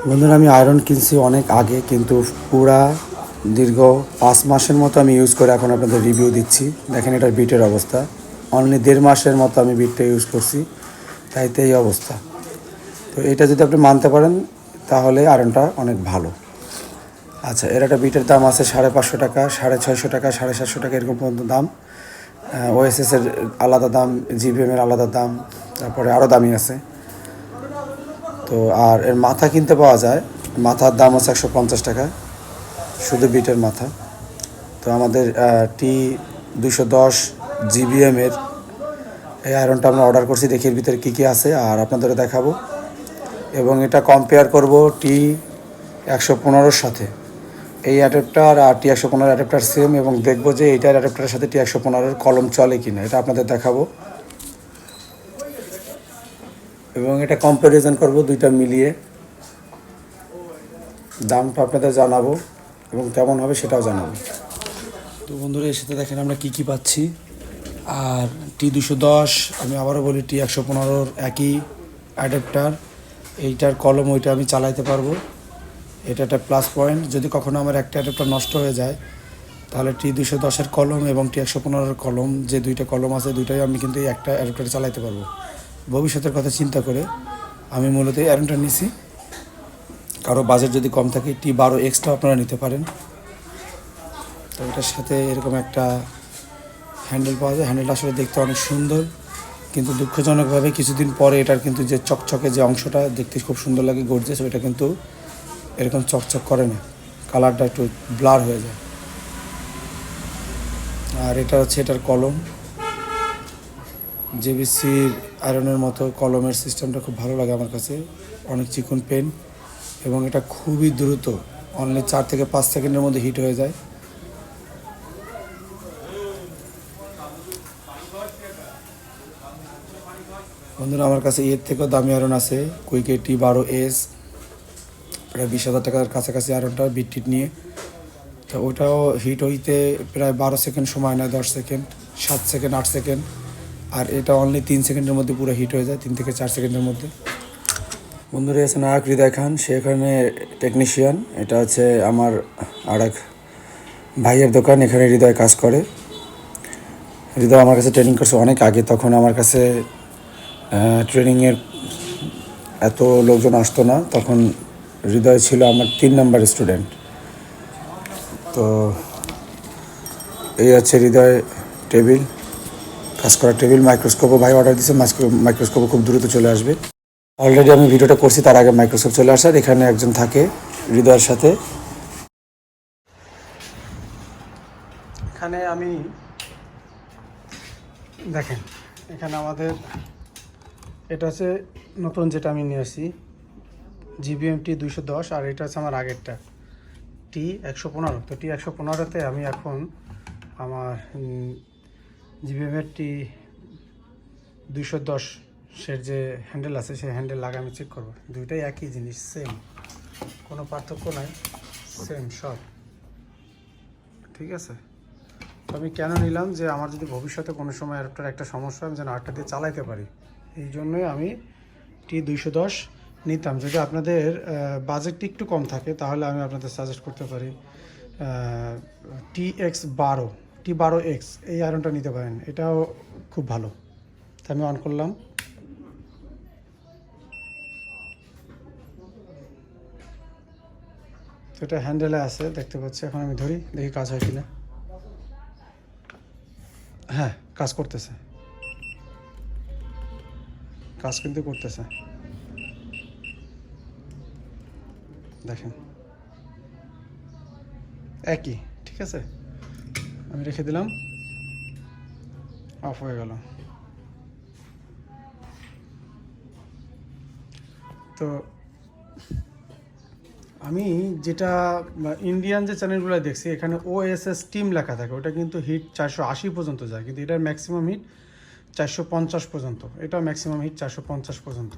বন্ধুরা, আমি আয়রন কিনছি অনেক আগে, কিন্তু পুরা দীর্ঘ 5 মাসের মতো আমি ইউজ করে এখন আপনাদের রিভিউ দিচ্ছি। দেখেন এটার বিটের অবস্থা, অনলি 1.5 মাসের মতো আমি বিটটা ইউজ করছি, তাইতে এই অবস্থা। তো এটা যদি আপনি মানতে পারেন তাহলে আয়রনটা অনেক ভালো। আচ্ছা, এর একটা বিটের দাম আছে 550 টাকা, 650 টাকা, 750 টাকা, এরকম পর্যন্ত দাম। ওএসএসের আলাদা দাম, জিভিএমের আলাদা দাম, তারপরে আরও দামি আছে। তো আর এর মাথা কিনতে পাওয়া যায়, মাথার দাম আছে 150 টাকা, শুধু বিটের মাথা। তো আমাদের T210 GVM-এর এই আয়রনটা আমরা অর্ডার করছি, দেখি এর ভিতরে কী কী আছে আর আপনাদেরও দেখাবো, এবং এটা কম্পেয়ার করব T115-র সাথে। এই অ্যাডাপ্টার আর T115 অ্যাডাপ্টার সেম, এবং দেখবো যে এইটার অ্যাডাপ্টারের সাথে T115-এর কলম চলে কি না, এটা আপনাদের দেখাবো। এবং এটা কম্প্যারিজন করব দুইটা মিলিয়ে, দামটা আপনাদের জানাবো এবং কেমন হবে সেটাও জানাবো। তো বন্ধুরা, এর সাথে দেখেন আমরা কী কী পাচ্ছি। আর T210, আমি আবারও বলি, T115-র একই অ্যাডাপ্টার, এইটার কলম ওইটা আমি চালাইতে পারবো। এটা একটা প্লাস পয়েন্ট। যদি কখনো আমার একটা অ্যাডাপ্টার নষ্ট হয়ে যায় তাহলে T210-এর কলম এবং T115-এর কলম, যে দুইটা কলম আছে দুইটাই আমি কিন্তু এই একটা অ্যাডাপ্টারে চালাইতে পারবো। ভবিষ্যতের কথা চিন্তা করে আমি মূলত এই অ্যাডাপ্টার নিছি। কারো বাজেট যদি কম থাকে T12X-টা আপনারা নিতে পারেন। তো এটার সাথে এরকম একটা হ্যান্ডেল পাওয়া যায়। হ্যান্ডেলটা আসলে দেখতে অনেক সুন্দর, কিন্তু দুঃখজনকভাবে কিছুদিন পরে এটার কিন্তু যে চকচকে যে অংশটা দেখতে খুব সুন্দর লাগে, গর্জিয়াস, ওইটা কিন্তু এরকম চকচক করে না, কালারটা একটু ব্লার হয়ে যায়। আর এটা হচ্ছে এটার কলম, জেবিসির আয়রনের মতো কলমের সিস্টেমটা খুব ভালো লাগে আমার কাছে, অনেক চিকন পেন, এবং এটা খুবই দ্রুত, অনলি 4 থেকে 5 সেকেন্ডের মধ্যে হিট হয়ে যায়। বন্ধুরা, আমার কাছে এর থেকেও দামি আয়রন আছে, কুইকে T12S, প্রায় 20,000 টাকার কাছাকাছি আয়রনটা, বিট টিট নিয়ে। তো ওটাও হিট হইতে প্রায় 12 সেকেন্ড সময় নেয়, 10 সেকেন্ড, 7 সেকেন্ড, 8 সেকেন্ড। আর এটা অনলি 3 সেকেন্ডের মধ্যে পুরো হিট হয়ে যায়, 3 থেকে 4 সেকেন্ডের মধ্যে। বন্ধুরা, আছে নায়ক হৃদয় খান, সে এখানে টেকনিশিয়ান। এটা হচ্ছে আমার আরেক ভাইয়ের দোকান, এখানে হৃদয় কাজ করে। হৃদয় আমার কাছে ট্রেনিং করছে অনেক আগে, তখন আমার কাছে ট্রেনিংয়ের এত লোকজন আসতো না, তখন হৃদয় ছিল আমার 3 নাম্বার স্টুডেন্ট। তো এই হচ্ছে হৃদয় টেবিল, কাজ করার টেবিল। মাইক্রোস্কোপও ভাই অর্ডার দিচ্ছে, মাইক্রোস্কোপও খুব দ্রুত চলে আসবে। অলরেডি আমি ভিডিওটা করছি, তার আগে মাইক্রোস্কোপ চলে আসার, এখানে একজন থাকে হৃদয়ের সাথে। এখানে আমি দেখেন, এখানে আমাদের এটা হচ্ছে নতুন যেটা আমি নিয়ে আসি, GVM T210, আর এটা হচ্ছে আমার আগেরটা T115। তো T115-তে আমি এখন আমার GVM-এর T210-এর যে হ্যান্ডেল আছে সেই হ্যান্ডেল লাগা আমি চেক করবো। দুইটাই একই জিনিস, সেম, কোনো পার্থক্য নাই, সেম সব ঠিক আছে। তো আমি কেন নিলাম, যে আমার যদি ভবিষ্যতে কোনো সময় অ্যাডাপ্টার একটা সমস্যা, আমি যেন আরেকটা দিয়ে চালাইতে পারি, এই জন্যই আমি T210 নিতাম। যদি আপনাদের বাজেটটি একটু কম থাকে তাহলে আমি আপনাদের সাজেস্ট করতে পারি T12X, এই আয়রনটা নিতে পারেন, এটাও খুব ভালো। তো আমি অন করলাম, তো এটা হ্যান্ডেলে আছে দেখতে পাচ্ছি। এখন আমি ধরি, দেখি কাজ হয় কিনা। হ্যাঁ, কাজ করতেছে, কাজ কিন্তু করতেছে, দেখেন একই, ঠিক আছে। আমি রেখে দিলাম, অফ হয়ে গেল। তো আমি যেটা ইন্ডিয়ান যে চ্যানেলগুলো দেখছি, এখানে OSS টিম লেখা থাকে, ওটা কিন্তু হিট 480 পর্যন্ত যায়, কিন্তু এটার ম্যাক্সিমাম হিট 450 পর্যন্ত, এটা ম্যাক্সিমাম হিট 450 পর্যন্ত।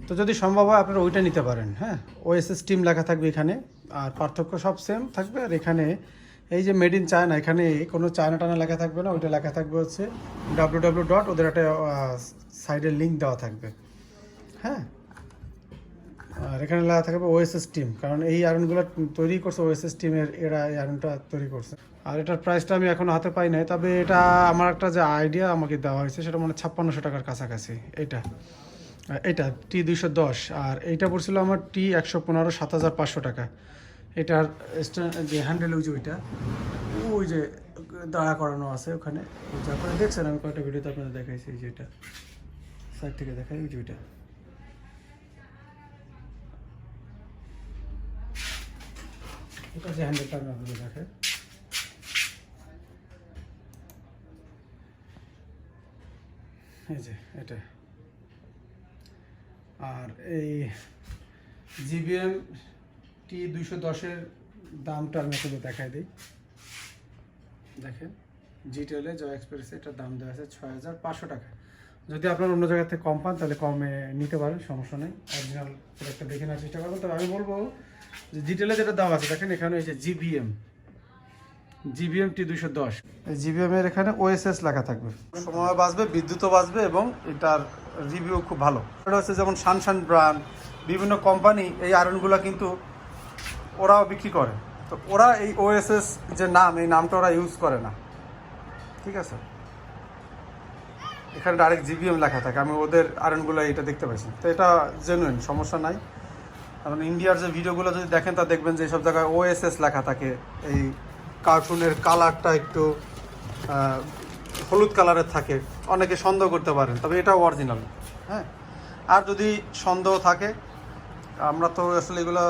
তো যদি সম্ভব হয় আপনারা ওইটা নিতে পারেন। হ্যাঁ, OSS টিম লেখা থাকবে এখানে, আর পার্থক্য সব সেম থাকবে। আর এখানে এই যে মেড ইন চায়না, এখানে কোনো চায়না টানা লেখা থাকবে না, ওইটা লেখা থাকবে হচ্ছে www. ওদের একটা সাইডের লিঙ্ক দেওয়া থাকবে। হ্যাঁ, আর এখানে লেখা থাকবে ওএসএস টিম, কারণ এই আয়রনগুলো তৈরি করছে ওএসএস টিমের, এরা এই আয়রনটা তৈরি করছে। আর এটার প্রাইসটা আমি এখনও হাতে পাই নাই, তবে এটা আমার একটা যে আইডিয়া আমাকে দেওয়া হয়েছে সেটা মানে 5600 টাকার কাছাকাছি। এটা T210, আর এইটা পড়ছিল আমার T115 7500 টাকা। এটার যে হ্যান্ডেল ওই যে ওই যে দাঁড়া করানো আছে ওখানে, আপনারা দেখছেন, আমি কয়েকটা ভিডিওতে আপনাদের দেখাইছি। এই যে এটা সাইড থেকে দেখাই, ওই যে এটা যে হ্যান্ডেলটা আমি আপনাদের দেখাই, এই যে এটা। আর এই GVM T210-এর দামটা আমি আপনাদের দেখাই দিই। দেখেন জিটেলে জয় এক্সপ্রেসে এটার দাম দেওয়া আছে 6500 টাকা। যদি আপনার অন্য জায়গা থেকে কম পান তাহলে কমে নিতে পারেন, সমস্যা নেই। অরিজিনাল প্রোডাক্টটা দেখে নেওয়ার চেষ্টা করবেন। তবে আমি বলবো যে জিটেলে যেটা দাম আছে, দেখেন এখানে এই যে GVM T210, এই GVM এর এখানে ওএসএস লেখা থাকবে, সময় বাঁচবে, বিদ্যুৎও বাঁচবে, এবং এটার রিভিউ খুব ভালো। এটা হচ্ছে যেমন সানশান ব্র্যান্ড, বিভিন্ন কোম্পানি এই আয়রনগুলো কিন্তু ওরাও বিক্রি করে, তো ওরা এই ওএসএস যে নাম, এই নামটা ওরা ইউজ করে না, ঠিক আছে। এখানে ডাইরেক্ট GVM লেখা থাকে, আমি ওদের আয়রনগুলো এটা দেখতে পাচ্ছি, তো এটা জেনুইন, সমস্যা নাই। কারণ ইন্ডিয়ার যে ভিডিওগুলো যদি দেখেন তা দেখবেন যে এইসব জায়গায় ওএসএস লেখা থাকে। এই কার্টুনের কালারটা একটু হলুদ কালারের থাকে, অনেকে সন্দেহ করতে পারেন, তবে এটাও অরিজিনাল। হ্যাঁ, আর যদি সন্দেহ থাকে, আমরা তো আসলে এগুলো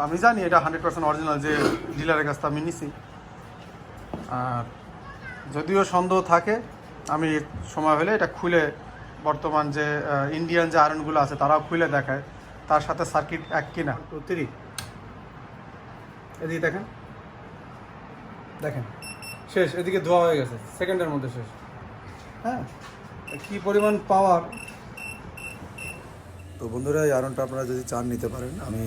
আমি জানি এটা 100% অরিজিনাল, যে ডিলারের কাছ থেকে আমি নিছি। আর যদিও সন্দেহ থাকে, আমি সময় হলে এটা খুলে, বর্তমান যে ইন্ডিয়ান যে আয়রনগুলো আছে তারাও খুলে দেখায়, তার সাথে সার্কিট এক কিনা। 2 3 এদিকে দেখেন, শেষ, এদিকে ধোয়া হয়ে গেছে, সেকেন্ডের মধ্যে শেষ। হ্যাঁ, কি পরিমাণ পাওয়ার। তো বন্ধুরা, এই আয়রনটা আপনারা যদি চান নিতে পারেন। আমি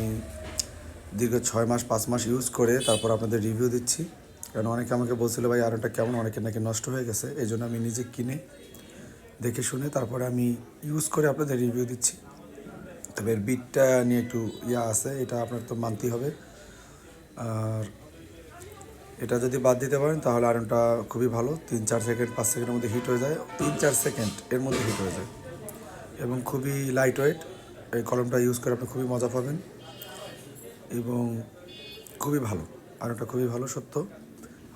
দীর্ঘ 6 মাস 5 মাস ইউজ করে তারপর আপনাদের রিভিউ দিচ্ছি, কারণ অনেকে আমাকে বলছিল ভাই আয়রনটা কেমন, অনেকের নাকি নষ্ট হয়ে গেছে। এই জন্য আমি নিজে কিনে দেখে শুনে তারপরে আমি ইউজ করে আপনাদের রিভিউ দিচ্ছি। তবে এর বিটটা নিয়ে একটু আছে, এটা আপনার তো মানতেই হবে। আর এটা যদি বাদ দিতে পারেন তাহলে আয়রনটা খুবই ভালো, 3-4 সেকেন্ড 5 সেকেন্ডের মধ্যে হিট হয়ে যায়, 3-4 সেকেন্ড এর মধ্যে হিট হয়ে যায়, এবং খুবই লাইট ওয়েট। এই কলমটা ইউজ করে আপনি খুবই মজা পাবেন, এবং খুবই ভালো, আয়রনটা খুবই ভালো সত্য।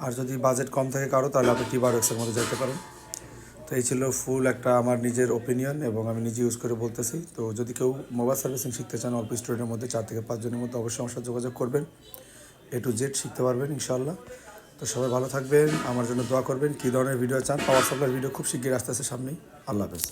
আর যদি বাজেট কম থাকে কারো, তাহলে আপনি T-Bar-X-এর মধ্যে যেতে পারেন। তো এই ছিল ফুল একটা আমার নিজের ওপিনিয়ন, এবং আমি নিজে ইউজ করে বলতেছি। তো যদি কেউ মোবাইল সার্ভিসিং শিখতে চান অল্প স্টুডেন্টের মধ্যে 4 থেকে 5 জনের মধ্যে, অবশ্যই আমার সাথে যোগাযোগ করবেন, A to Z শিখতে পারবেন ইনশাআল্লাহ। তো সবাই ভালো থাকবেন, আমার জন্য দোয়া করবেন। কী ধরনের ভিডিও চান, পাওয়ার সাপ্লাই ভিডিও খুব শিগগির আসতেছে সামনেই। আল্লাহ হাফেজ।